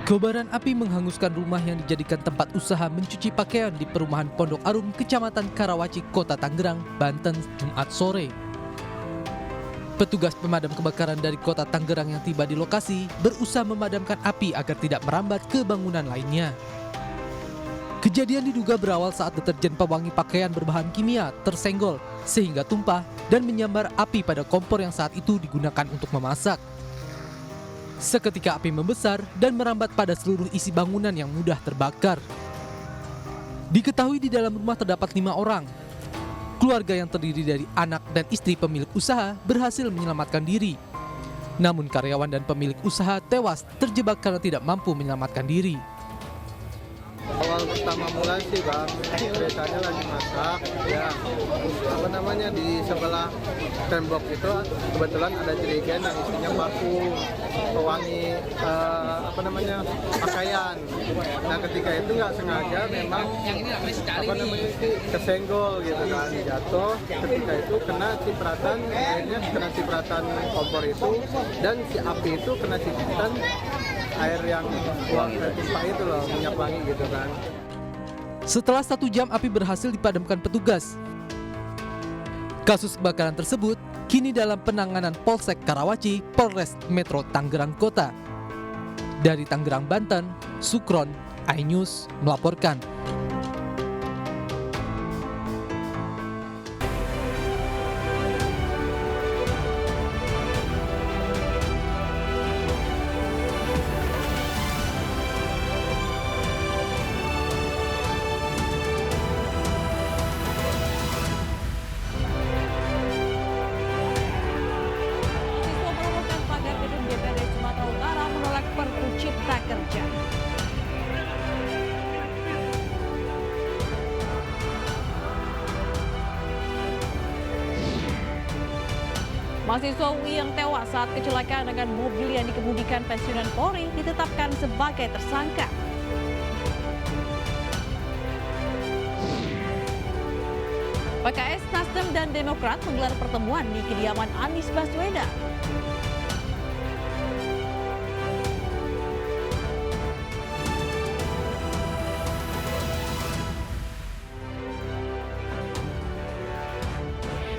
Kobaran api menghanguskan rumah yang dijadikan tempat usaha mencuci pakaian di perumahan Pondok Arum, Kecamatan Karawaci, Kota Tangerang, Banten, Jumat sore. Petugas pemadam kebakaran dari Kota Tangerang yang tiba di lokasi berusaha memadamkan api agar tidak merambat ke bangunan lainnya. Kejadian diduga berawal saat deterjen pewangi pakaian berbahan kimia tersenggol sehingga tumpah dan menyambar api pada kompor yang saat itu digunakan untuk memasak. Seketika api membesar dan merambat pada seluruh isi bangunan yang mudah terbakar. Diketahui di dalam rumah terdapat 5 orang. Keluarga yang terdiri dari anak dan istri pemilik usaha berhasil menyelamatkan diri. Namun karyawan dan pemilik usaha tewas terjebak karena tidak mampu menyelamatkan diri. Awal pertama mulai sih bang, ceritanya lagi masak, ya di sebelah tembok itu kebetulan ada jerigen yang isinya baku pewangi pakaian. Nah ketika itu nggak sengaja memang kesenggol gitu kan, jatuh. Ketika itu kena cipratan, akhirnya kena cipratan kompor itu dan si api itu kena cipratan air yang buang tumpah itu loh, minyak wangi gitu kan. Setelah 1 jam api berhasil dipadamkan petugas. Kasus kebakaran tersebut kini dalam penanganan Polsek Karawaci, Polres Metro Tangerang Kota. Dari Tangerang, Banten, Sukron, iNews melaporkan. Perpu Cipta Kerja. Mahasiswa UI yang tewas saat kecelakaan dengan mobil yang dikemudikan pensiunan Polri ditetapkan sebagai tersangka. PKS, Nasdem, dan Demokrat menggelar pertemuan di kediaman Anies Baswedan.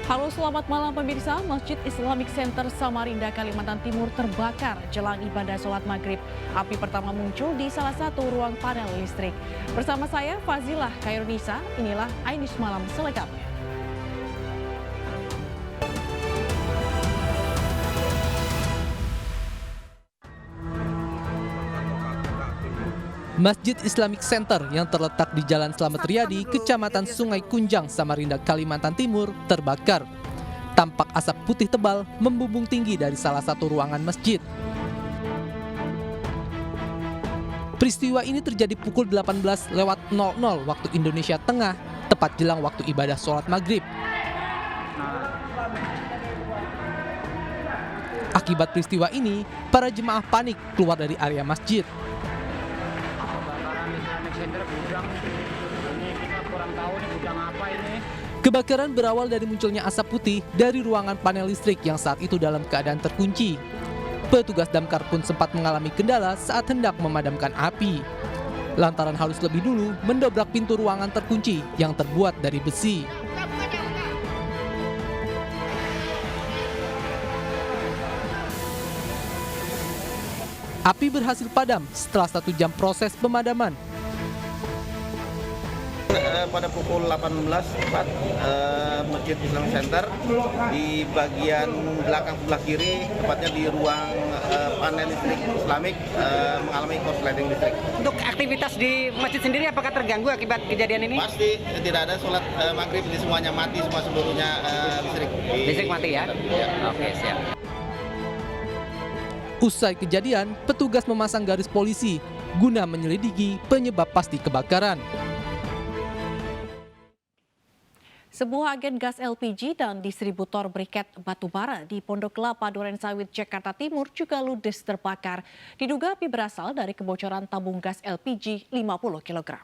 Halo, selamat malam pemirsa. Masjid Islamic Center Samarinda, Kalimantan Timur terbakar jelang ibadah sholat maghrib. Api pertama muncul di salah satu ruang panel listrik. Bersama saya, Fazilah Khairunisa, inilah iNews Malam selengkapnya. Masjid Islamic Center yang terletak di Jalan Slamet Riyadi, Kecamatan Sungai Kunjang, Samarinda, Kalimantan Timur, terbakar. Tampak asap putih tebal membumbung tinggi dari salah satu ruangan masjid. Peristiwa ini terjadi pukul 18.00 waktu Indonesia Tengah, tepat jelang waktu ibadah sholat maghrib. Akibat peristiwa ini, para jemaah panik keluar dari area masjid. Kebakaran berawal dari munculnya asap putih dari ruangan panel listrik yang saat itu dalam keadaan terkunci. Petugas damkar pun sempat mengalami kendala saat hendak memadamkan api, lantaran harus lebih dulu mendobrak pintu ruangan terkunci yang terbuat dari besi. Api berhasil padam setelah 1 jam proses pemadaman. Pada pukul 18.04 Masjid Islamic Center di bagian belakang sebelah kiri, tepatnya di ruang panel listrik Islamik, mengalami korsleting listrik. Untuk aktivitas di masjid sendiri apakah terganggu akibat kejadian ini? Pasti tidak ada sholat maghrib, ini semuanya mati, semua seluruhnya listrik. Listrik mati ya? Ya. Oke, siap. Usai kejadian, petugas memasang garis polisi guna menyelidiki penyebab pasti kebakaran. Sebuah agen gas LPG dan distributor briket batubara di Pondok Kelapa, Durensawit, Jakarta Timur juga ludes terbakar. Diduga api berasal dari kebocoran tabung gas LPG 50 kg.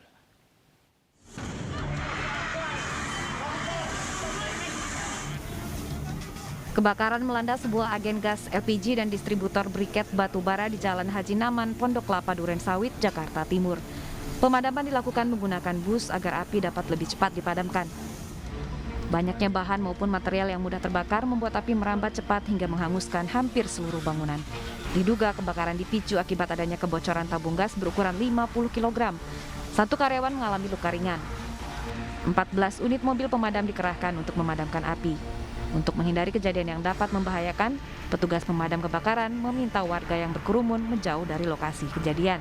Kebakaran melanda sebuah agen gas LPG dan distributor briket batubara di Jalan Haji Naman, Pondok Kelapa Durensawit, Jakarta Timur. Pemadaman dilakukan menggunakan bus agar api dapat lebih cepat dipadamkan. Banyaknya bahan maupun material yang mudah terbakar membuat api merambat cepat hingga menghanguskan hampir seluruh bangunan. Diduga kebakaran dipicu akibat adanya kebocoran tabung gas berukuran 50 kg. Satu karyawan mengalami luka ringan. 14 unit mobil pemadam dikerahkan untuk memadamkan api. Untuk menghindari kejadian yang dapat membahayakan, petugas pemadam kebakaran meminta warga yang berkerumun menjauh dari lokasi kejadian.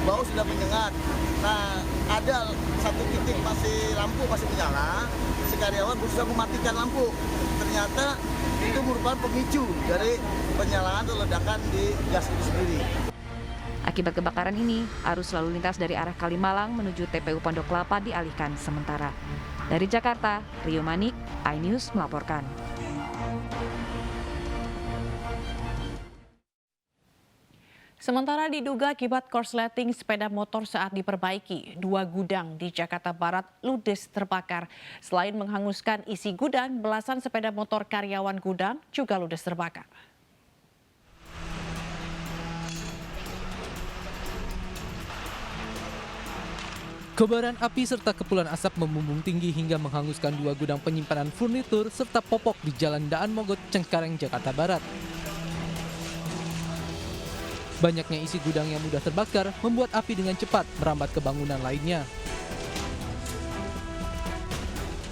Bau sudah menyengat. Nah, ada satu titik lampu masih menyala. Si karyawan berusaha mematikan lampu. Ternyata itu merupakan pemicu dari penyalaan atau ledakan di gas itu sendiri. Akibat kebakaran ini, arus lalu lintas dari arah Kalimalang menuju TPU Pondok Kelapa dialihkan sementara. Dari Jakarta, Rio Manik, iNews melaporkan. Sementara diduga akibat korsleting sepeda motor saat diperbaiki, 2 gudang di Jakarta Barat ludes terbakar. Selain menghanguskan isi gudang, belasan sepeda motor karyawan gudang juga ludes terbakar. Kobaran api serta kepulan asap membumbung tinggi hingga menghanguskan 2 gudang penyimpanan furnitur serta popok di Jalan Daan Mogot, Cengkareng, Jakarta Barat. Banyaknya isi gudang yang mudah terbakar membuat api dengan cepat merambat ke bangunan lainnya.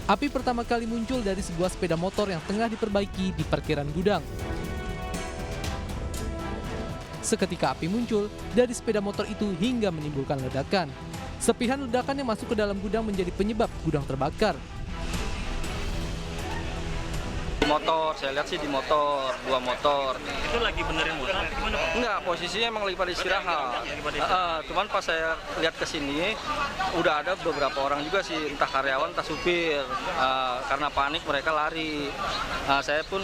Api pertama kali muncul dari sebuah sepeda motor yang tengah diperbaiki di parkiran gudang. Seketika api muncul dari sepeda motor itu hingga menimbulkan ledakan. Serpihan ledakan yang masuk ke dalam gudang menjadi penyebab gudang terbakar. Motor, saya lihat sih di motor, 2 motor. Itu lagi benerin motor? Gimana Pak? Enggak, posisinya emang lagi pada istirahat. Cuman pas saya lihat ke sini, udah ada beberapa orang juga sih, entah karyawan, entah supir. Karena panik mereka lari. Saya pun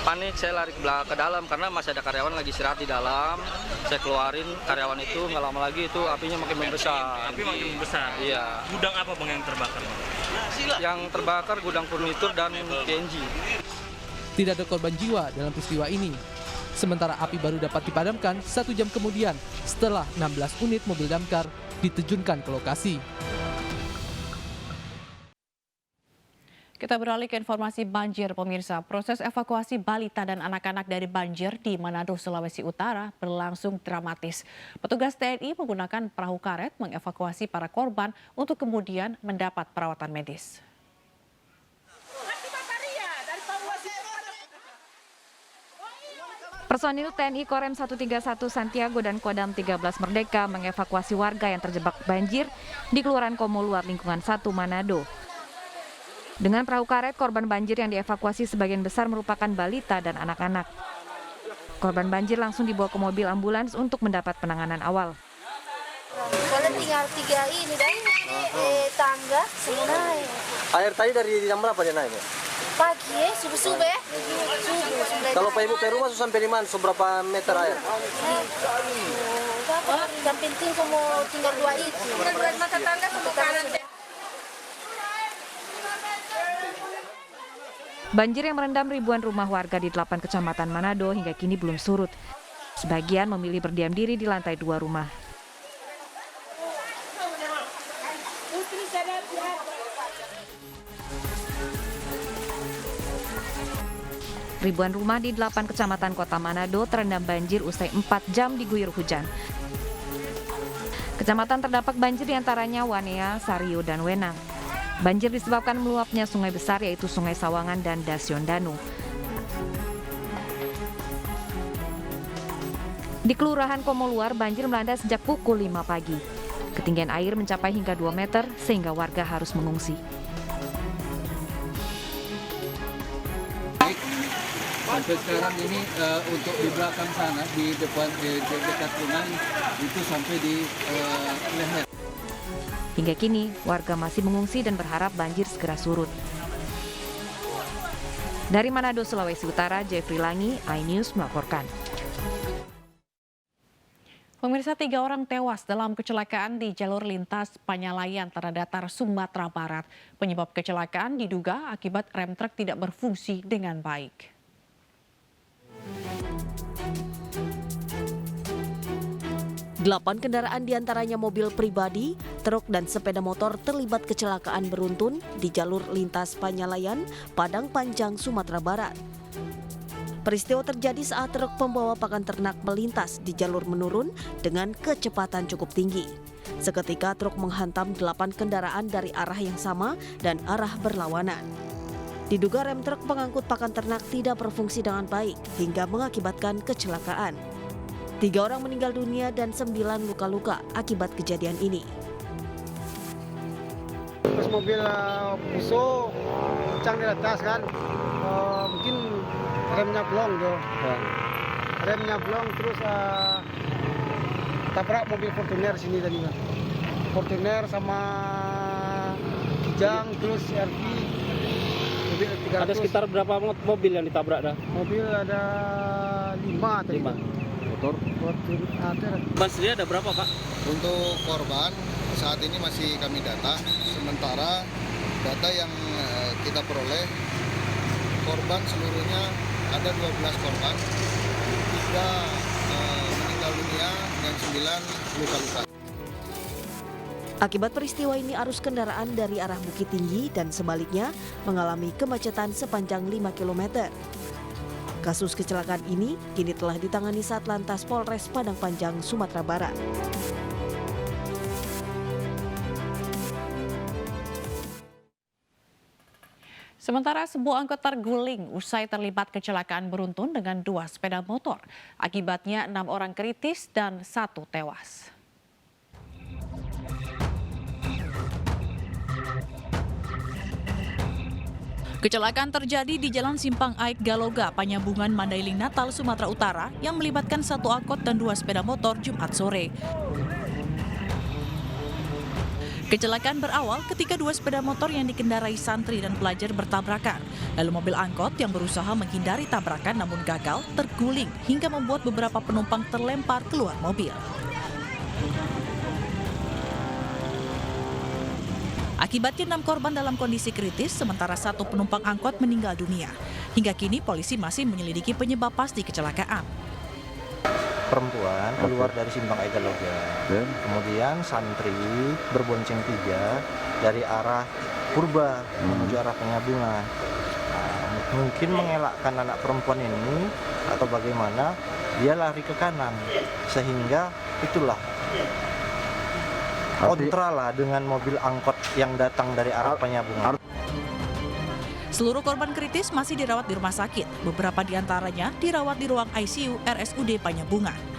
panik, saya lari ke dalam karena masih ada karyawan lagi istirahat di dalam. Saya keluarin karyawan itu, nggak lama lagi itu apinya makin membesar. Api makin membesar? Iya. Gudang apa Bang yang terbakar? Yang terbakar gudang furnitur dan PNG. Tidak ada korban jiwa dalam peristiwa ini. Sementara api baru dapat dipadamkan 1 jam kemudian setelah 16 unit mobil damkar diterjunkan ke lokasi. Kita beralih ke informasi banjir, pemirsa. Proses evakuasi balita dan anak-anak dari banjir di Manado, Sulawesi Utara berlangsung dramatis. Petugas TNI menggunakan perahu karet mengevakuasi para korban untuk kemudian mendapat perawatan medis. Personil TNI Korem 131 Santiago dan Kodam 13 Merdeka mengevakuasi warga yang terjebak banjir di Kelurahan Komoluar, lingkungan 1 Manado. Dengan perahu karet, korban banjir yang dievakuasi sebagian besar merupakan balita dan anak-anak. Korban banjir langsung dibawa ke mobil ambulans untuk mendapat penanganan awal. Soalnya tinggal 3 ini dan tangga semua naik. Air tadi dari jam berapa dia naik? Pagi subuh-subuh. Kalau Pak Ibu ke rumah sampai di mana? Seberapa meter air? Yang penting kamu tinggal 2 itu. Mata tangga ke kanan. Banjir yang merendam ribuan rumah warga di 8 kecamatan Manado hingga kini belum surut. Sebagian memilih berdiam diri di lantai 2 rumah. Ribuan rumah di 8 kecamatan kota Manado terendam banjir usai 4 jam diguyur hujan. Kecamatan terdampak banjir diantaranya Wanea, Sario, dan Wenang. Banjir disebabkan meluapnya sungai besar yaitu Sungai Sawangan dan Dasyondanu. Di Kelurahan Komoluar, banjir melanda sejak pukul 5 pagi. Ketinggian air mencapai hingga 2 meter sehingga warga harus mengungsi. Sampai sekarang ini untuk di belakang sana, di depan dekat rumah itu sampai di leher. Hingga kini, warga masih mengungsi dan berharap banjir segera surut. Dari Manado, Sulawesi Utara, Jeffrey Langi, iNews melaporkan. Pemirsa, 3 orang tewas dalam kecelakaan di jalur lintas Panyalayan, Tanah Datar, Sumatera Barat. Penyebab kecelakaan diduga akibat rem truk tidak berfungsi dengan baik. Delapan kendaraan diantaranya mobil pribadi, truk dan sepeda motor terlibat kecelakaan beruntun di jalur lintas Panyalayan, Padang Panjang, Sumatera Barat. Peristiwa terjadi saat truk pembawa pakan ternak melintas di jalur menurun dengan kecepatan cukup tinggi. Seketika truk menghantam 8 kendaraan dari arah yang sama dan arah berlawanan. Diduga rem truk pengangkut pakan ternak tidak berfungsi dengan baik hingga mengakibatkan kecelakaan. 3 orang meninggal dunia dan 9 luka-luka akibat kejadian ini. Terus mobil musuh kencang di atas kan, mungkin remnya blong tuh. Remnya blong terus tabrak mobil Fortuner sini tadi kan. Fortuner sama Kijang terus RV. Mobil 300. Ada sekitar berapa mobil yang ditabrak dah? Mobil ada 5 tadi. 5. Motor Ban sendiri ada berapa, Pak? Untuk korban saat ini masih kami data. Sementara data yang kita peroleh, korban seluruhnya ada 12 korban, 3 meninggal dunia dan 9 luka-luka. Akibat peristiwa ini arus kendaraan dari arah Bukit Tinggi dan sebaliknya mengalami kemacetan sepanjang 5 km. Kasus kecelakaan ini kini telah ditangani Satlantas Polres Padang Panjang, Sumatera Barat. Sementara sebuah angkot terguling usai terlibat kecelakaan beruntun dengan 2 sepeda motor. Akibatnya 6 orang kritis dan 1 tewas. Kecelakaan terjadi di Jalan Simpang Aik Galoga, Panyabungan, Mandailing, Natal, Sumatera Utara yang melibatkan 1 angkot dan 2 sepeda motor Jumat sore. Kecelakaan berawal ketika 2 sepeda motor yang dikendarai santri dan pelajar bertabrakan. Lalu mobil angkot yang berusaha menghindari tabrakan namun gagal terguling hingga membuat beberapa penumpang terlempar keluar mobil. Akibatnya 6 korban dalam kondisi kritis, sementara 1 penumpang angkot meninggal dunia. Hingga kini polisi masih menyelidiki penyebab pasti kecelakaan. Perempuan keluar dari Simpang Aik Galoga, kemudian santri berbonceng 3 dari arah Purba menuju arah Panyabungan. Mungkin mengelakkan anak perempuan ini atau bagaimana, dia lari ke kanan sehingga itulah kontra lah dengan mobil angkot yang datang dari arah Panyabungan. Seluruh korban kritis masih dirawat di rumah sakit. Beberapa di antaranya dirawat di ruang ICU RSUD Panyabungan.